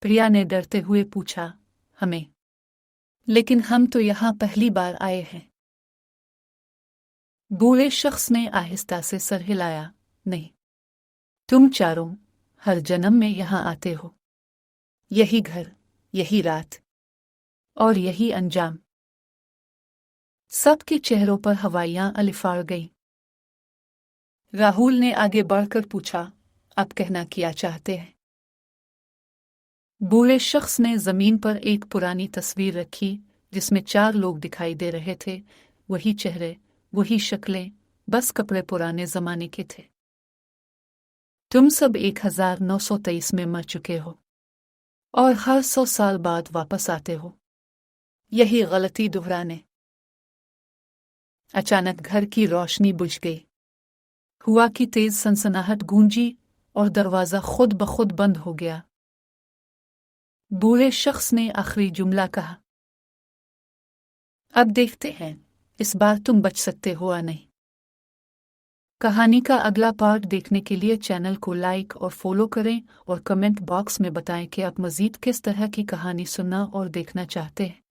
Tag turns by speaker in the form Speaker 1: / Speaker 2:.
Speaker 1: प्रिया ने डरते हुए पूछा, हमें? लेकिन हम तो यहाँ पहली बार आए हैं। बूढ़े शख्स ने आहिस्ता से सर हिलाया, नहीं, तुम चारों हर जन्म में यहाँ आते हो। यही घर, यही रात और यही अंजाम। सबके चेहरों पर हवाइयां अलिफाड़ गईं। राहुल ने आगे बढ़कर पूछा, आप कहना क्या चाहते हैं? बूढ़े शख्स ने जमीन पर एक पुरानी तस्वीर रखी जिसमें 4 लोग दिखाई दे रहे थे। वही चेहरे, वही शक्लें, बस कपड़े पुराने जमाने के थे। तुम सब 1923 में मर चुके हो और हर 100 साल बाद वापस आते हो, यही गलती दोहराने। अचानक घर की रोशनी बुझ गई। हुआ की तेज सनसनाहट गूंजी और दरवाजा खुद ब खुद बंद हो गया। बूढ़े शख्स ने आखिरी जुमला कहा, अब देखते हैं इस बार तुम बच सकते हो या नहीं। कहानी का अगला पार्ट देखने के लिए चैनल को लाइक और फॉलो करें और कमेंट बॉक्स में बताएं कि आप मज़ीद किस तरह की कहानी सुनना और देखना चाहते हैं।